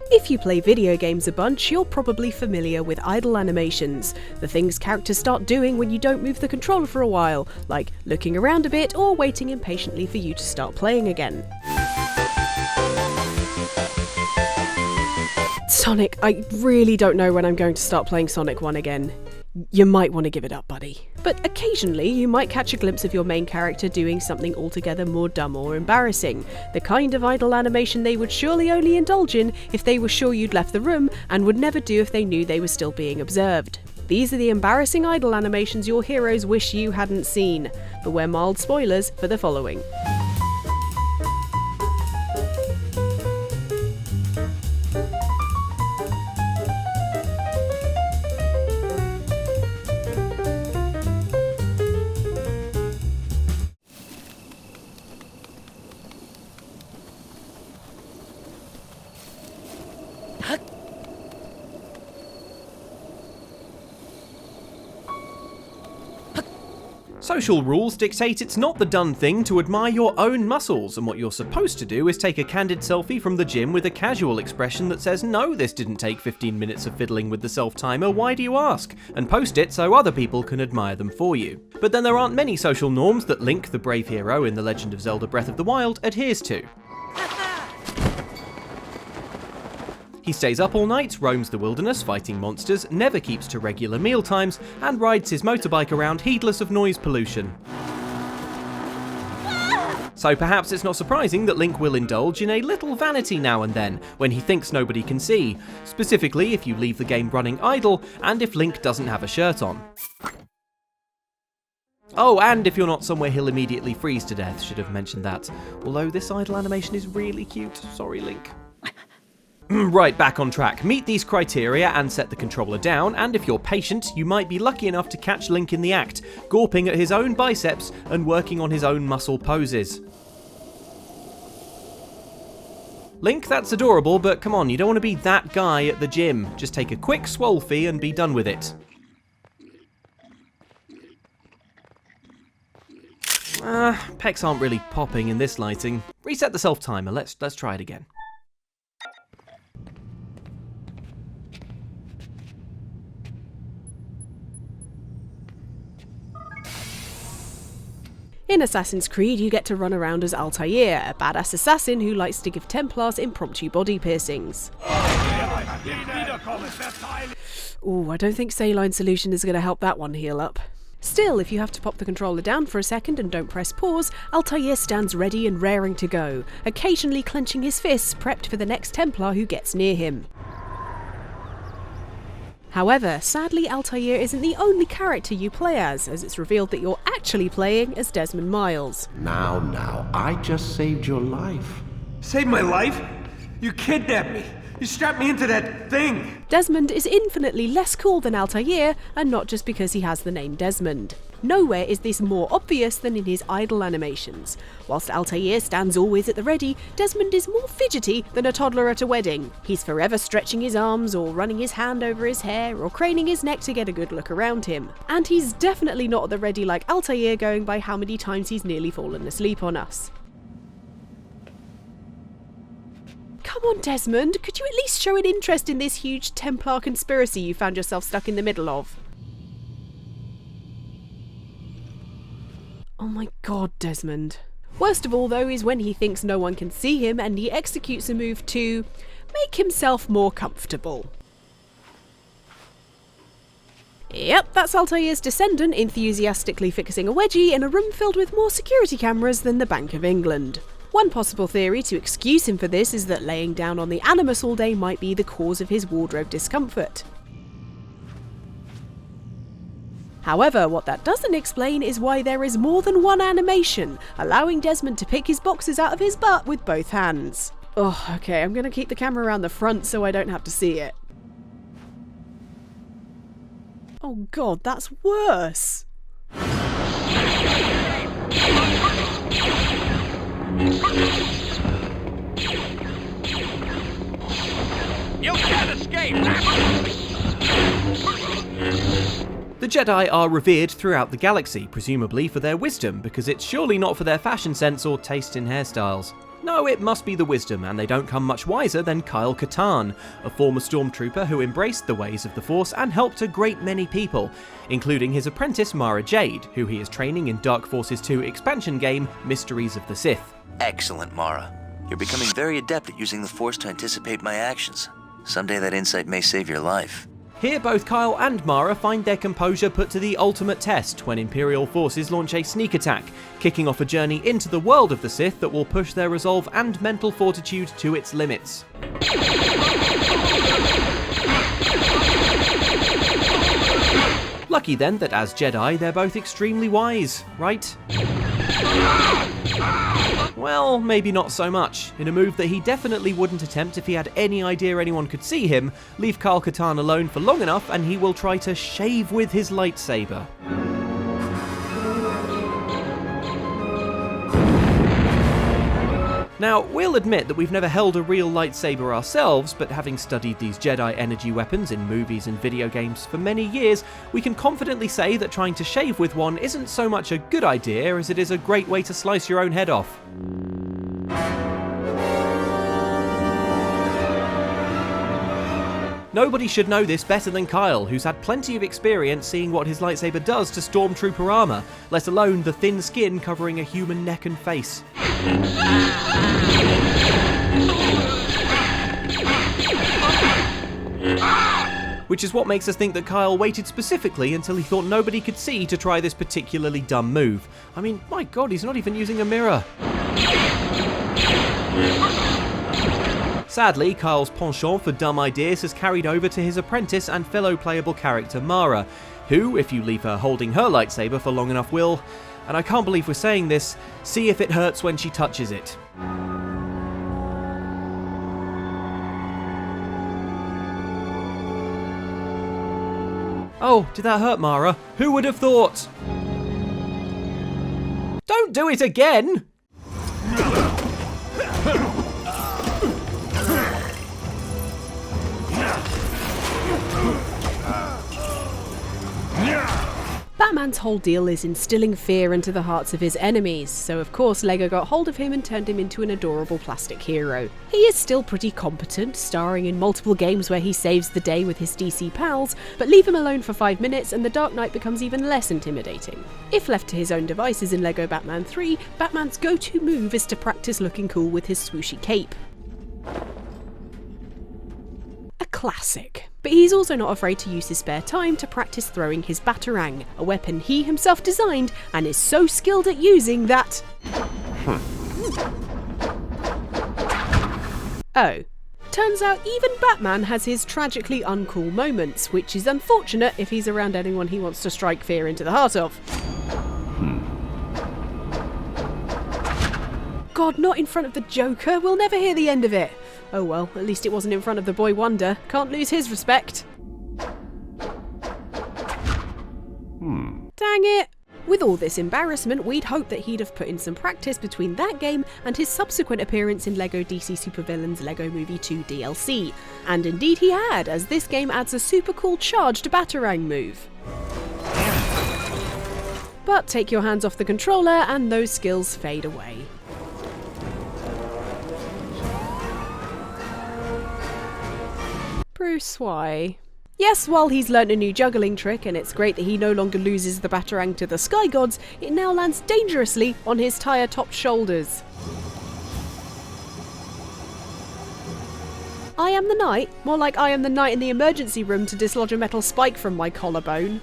If you play video games a bunch, you're probably familiar with idle animations, the things characters start doing when you don't move the controller for a while, like looking around a bit or waiting impatiently for you to start playing again. Sonic, I really don't know when I'm going to start playing Sonic 1 again. You might want to give it up, buddy. But occasionally you might catch a glimpse of your main character doing something altogether more dumb or embarrassing, the kind of idle animation they would surely only indulge in if they were sure you'd left the room and would never do if they knew they were still being observed. These are the embarrassing idle animations your heroes wish you hadn't seen. Beware mild spoilers for the following. Social rules dictate it's not the done thing to admire your own muscles, and what you're supposed to do is take a candid selfie from the gym with a casual expression that says, "No, this didn't take 15 minutes of fiddling with the self-timer, why do you ask?" and post it so other people can admire them for you. But then there aren't many social norms that Link, the brave hero in The Legend of Zelda Breath of the Wild, adheres to. He stays up all night, roams the wilderness fighting monsters, never keeps to regular meal times, and rides his motorbike around heedless of noise pollution. So perhaps it's not surprising that Link will indulge in a little vanity now and then, when he thinks nobody can see, specifically if you leave the game running idle, and if Link doesn't have a shirt on. Oh, and if you're not somewhere he'll immediately freeze to death, should have mentioned that. Although this idle animation is really cute, sorry Link. Right, back on track. Meet these criteria and set the controller down, and if you're patient, you might be lucky enough to catch Link in the act, gawping at his own biceps and working on his own muscle poses. Link, that's adorable, but come on, you don't want to be that guy at the gym. Just take a quick swolfie and be done with it. Pecs aren't really popping in this lighting. Reset the self-timer, let's try it again. In Assassin's Creed, you get to run around as Altair, a badass assassin who likes to give Templars impromptu body piercings. Ooh, I don't think Saline Solution is going to help that one heal up. Still, if you have to pop the controller down for a second and don't press pause, Altair stands ready and raring to go, occasionally clenching his fists, prepped for the next Templar who gets near him. However, sadly Altair isn't the only character you play as it's revealed that you're actually playing as Desmond Miles. Now, I just saved your life. Saved my life? You kidnapped me. You strapped me into that thing. Desmond is infinitely less cool than Altair, and not just because he has the name Desmond. Nowhere is this more obvious than in his idle animations. Whilst Altair stands always at the ready, Desmond is more fidgety than a toddler at a wedding. He's forever stretching his arms, or running his hand over his hair, or craning his neck to get a good look around him. And he's definitely not at the ready like Altair, going by how many times he's nearly fallen asleep on us. Come on, Desmond, could you at least show an interest in this huge Templar conspiracy you found yourself stuck in the middle of? Oh my god, Desmond. Worst of all, though, is when he thinks no one can see him and he executes a move to make himself more comfortable. Yep, that's Altair's descendant enthusiastically fixing a wedgie in a room filled with more security cameras than the Bank of England. One possible theory to excuse him for this is that laying down on the Animus all day might be the cause of his wardrobe discomfort. However, what that doesn't explain is why there is more than one animation, allowing Desmond to pick his boxes out of his butt with both hands. Oh, okay, I'm going to keep the camera around the front so I don't have to see it. Oh god, that's worse! You can't escape! The Jedi are revered throughout the galaxy, presumably for their wisdom, because it's surely not for their fashion sense or taste in hairstyles. No, it must be the wisdom, and they don't come much wiser than Kyle Katarn, a former stormtrooper who embraced the ways of the Force and helped a great many people, including his apprentice Mara Jade, who he is training in Dark Forces 2 expansion game Mysteries of the Sith. Excellent, Mara. You're becoming very adept at using the Force to anticipate my actions. Someday that insight may save your life. Here both Kyle and Mara find their composure put to the ultimate test when Imperial forces launch a sneak attack, kicking off a journey into the world of the Sith that will push their resolve and mental fortitude to its limits. Lucky then that as Jedi they're both extremely wise, right? Well, maybe not so much. In a move that he definitely wouldn't attempt if he had any idea anyone could see him, leave Kyle Katarn alone for long enough and he will try to shave with his lightsaber. Now, we'll admit that we've never held a real lightsaber ourselves, but having studied these Jedi energy weapons in movies and video games for many years, we can confidently say that trying to shave with one isn't so much a good idea as it is a great way to slice your own head off. Nobody should know this better than Kyle, who's had plenty of experience seeing what his lightsaber does to stormtrooper armour, let alone the thin skin covering a human neck and face. Which is what makes us think that Kyle waited specifically until he thought nobody could see to try this particularly dumb move. I mean, my god, he's not even using a mirror. Sadly, Kyle's penchant for dumb ideas has carried over to his apprentice and fellow playable character Mara, who, if you leave her holding her lightsaber for long enough, will, and I can't believe we're saying this, see if it hurts when she touches it. Oh, did that hurt, Mara? Who would have thought? Don't do it again! Batman's whole deal is instilling fear into the hearts of his enemies, so of course LEGO got hold of him and turned him into an adorable plastic hero. He is still pretty competent, starring in multiple games where he saves the day with his DC pals, but leave him alone for 5 minutes and the Dark Knight becomes even less intimidating. If left to his own devices in LEGO Batman 3, Batman's go-to move is to practice looking cool with his swooshy cape. A classic. But he's also not afraid to use his spare time to practice throwing his Batarang, a weapon he himself designed and is so skilled at using that... Oh. Turns out even Batman has his tragically uncool moments, which is unfortunate if he's around anyone he wants to strike fear into the heart of. God, not in front of the Joker. We'll never hear the end of it. Oh well, at least it wasn't in front of the boy Wonder. Can't lose his respect. Dang it. With all this embarrassment, we'd hoped that he'd have put in some practice between that game and his subsequent appearance in LEGO DC Supervillains LEGO Movie 2 DLC. And indeed he had, as this game adds a super cool charged Batarang move. But take your hands off the controller and those skills fade away. Bruce, why? Yes, while he's learnt a new juggling trick, and it's great that he no longer loses the Batarang to the Sky Gods, it now lands dangerously on his tire-topped shoulders. I am the knight? More like I am the knight in the emergency room to dislodge a metal spike from my collarbone.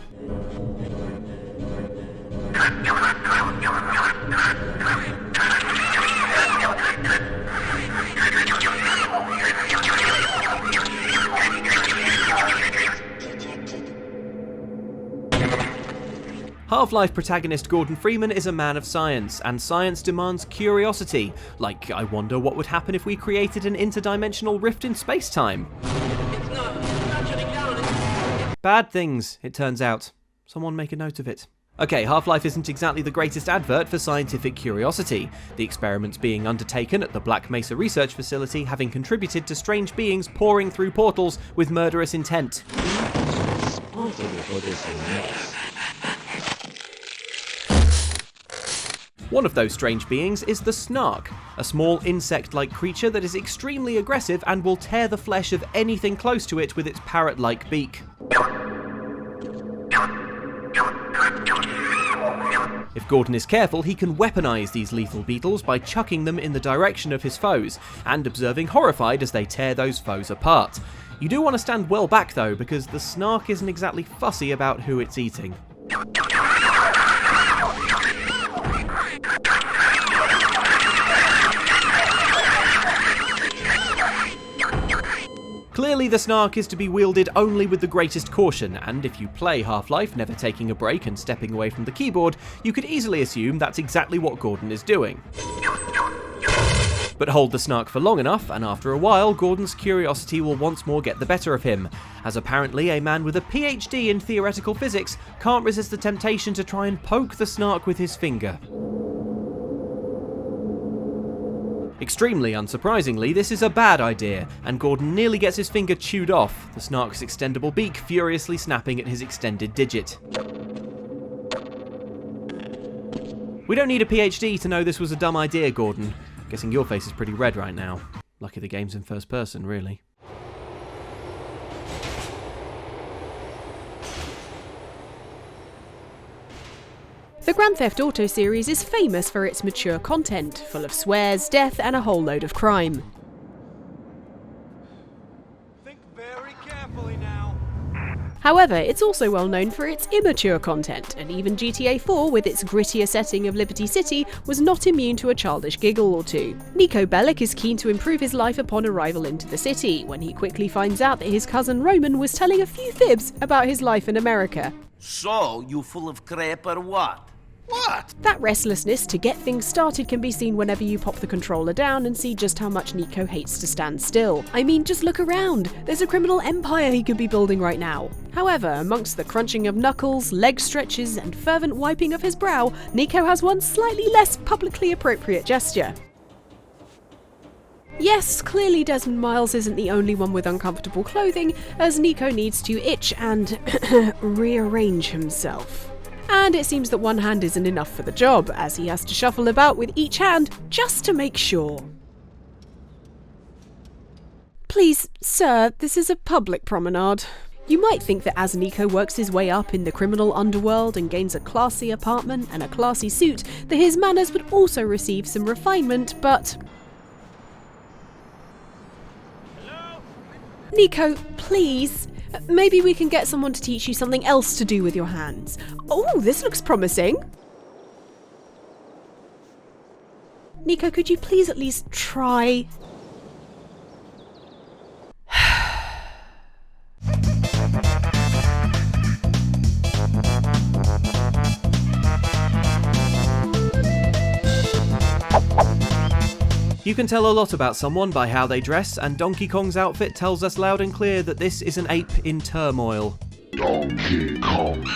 Half-Life protagonist Gordon Freeman is a man of science, and science demands curiosity. Like, I wonder what would happen if we created an interdimensional rift in space-time. It's not shutting down. Bad things, it turns out. Someone make a note of it. Okay, Half-Life isn't exactly the greatest advert for scientific curiosity, the experiments being undertaken at the Black Mesa Research Facility having contributed to strange beings pouring through portals with murderous intent. One of those strange beings is the Snark, a small insect-like creature that is extremely aggressive and will tear the flesh of anything close to it with its parrot-like beak. If Gordon is careful, he can weaponize these lethal beetles by chucking them in the direction of his foes, and observing horrified as they tear those foes apart. You do want to stand well back though, because the Snark isn't exactly fussy about who it's eating. Clearly the Snark is to be wielded only with the greatest caution, and if you play Half-Life never taking a break and stepping away from the keyboard, you could easily assume that's exactly what Gordon is doing. But hold the Snark for long enough, and after a while, Gordon's curiosity will once more get the better of him, as apparently a man with a PhD in theoretical physics can't resist the temptation to try and poke the Snark with his finger. Extremely unsurprisingly, this is a bad idea, and Gordon nearly gets his finger chewed off, the Snark's extendable beak furiously snapping at his extended digit. We don't need a PhD to know this was a dumb idea, Gordon. Guessing your face is pretty red right now. Lucky the game's in first person, really. The Grand Theft Auto series is famous for its mature content, full of swears, death, and a whole load of crime. Think very carefully now. However, it's also well known for its immature content, and even GTA 4, with its grittier setting of Liberty City, was not immune to a childish giggle or two. Nico Bellic is keen to improve his life upon arrival into the city, when he quickly finds out that his cousin Roman was telling a few fibs about his life in America. So, you full of crap or what? What? That restlessness to get things started can be seen whenever you pop the controller down and see just how much Nico hates to stand still. I mean, just look around. There's a criminal empire he could be building right now. However, amongst the crunching of knuckles, leg stretches, and fervent wiping of his brow, Nico has one slightly less publicly appropriate gesture. Yes, clearly Desmond Miles isn't the only one with uncomfortable clothing, as Nico needs to itch and rearrange himself. And it seems that one hand isn't enough for the job, as he has to shuffle about with each hand just to make sure. Please, sir, this is a public promenade. You might think that as Nico works his way up in the criminal underworld and gains a classy apartment and a classy suit, that his manners would also receive some refinement, but... Hello? Nico, please. Maybe we can get someone to teach you something else to do with your hands. Oh, this looks promising. Nico, could you please at least try? You can tell a lot about someone by how they dress, and Donkey Kong's outfit tells us loud and clear that this is an ape in turmoil. Donkey Kong.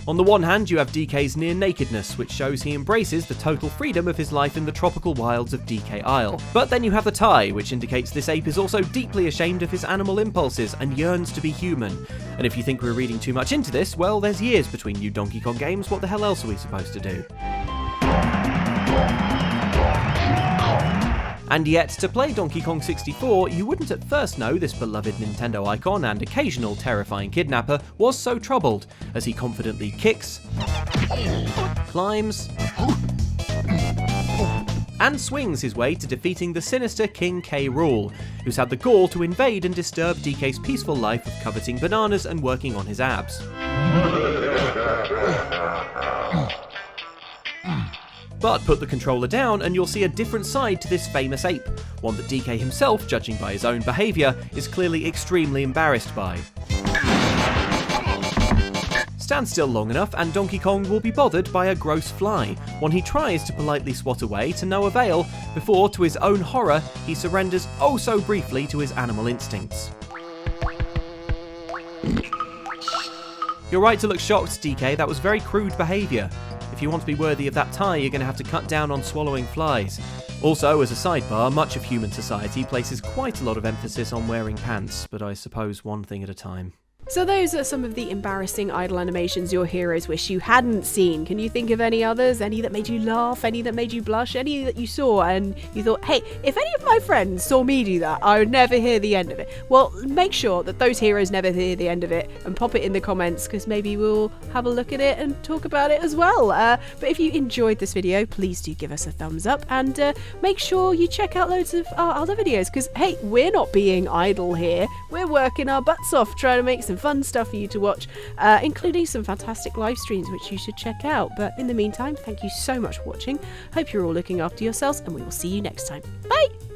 On the one hand, you have DK's near nakedness, which shows he embraces the total freedom of his life in the tropical wilds of DK Isle. But then you have the tie, which indicates this ape is also deeply ashamed of his animal impulses and yearns to be human. And if you think we're reading too much into this, well, there's years between new Donkey Kong games, what the hell else are we supposed to do? And yet, to play Donkey Kong 64, you wouldn't at first know this beloved Nintendo icon and occasional terrifying kidnapper was so troubled, as he confidently kicks, climbs, and swings his way to defeating the sinister King K. Rool, who's had the gall to invade and disturb DK's peaceful life of coveting bananas and working on his abs. But put the controller down and you'll see a different side to this famous ape, one that DK himself, judging by his own behaviour, is clearly extremely embarrassed by. Stand still long enough and Donkey Kong will be bothered by a gross fly, one he tries to politely swat away to no avail, before, to his own horror, he surrenders oh so briefly to his animal instincts. You're right to look shocked, DK, that was very crude behaviour. If you want to be worthy of that tie, you're going to have to cut down on swallowing flies. Also, as a sidebar, much of human society places quite a lot of emphasis on wearing pants, but I suppose one thing at a time. So those are some of the embarrassing idle animations your heroes wish you hadn't seen. Can you think of any others? Any that made you laugh? Any that made you blush? Any that you saw and you thought, hey, if any of my friends saw me do that, I would never hear the end of it? Well, make sure that those heroes never hear the end of it and pop it in the comments, because maybe we'll have a look at it and talk about it as well. But if you enjoyed this video, please do give us a thumbs up and make sure you check out loads of our other videos, because hey, we're not being idle here. We're working our butts off trying to make some fun stuff for you to watch, including some fantastic live streams which you should check out. But in the meantime, thank you so much for watching. Hope you're all looking after yourselves, and we will see you next time. Bye!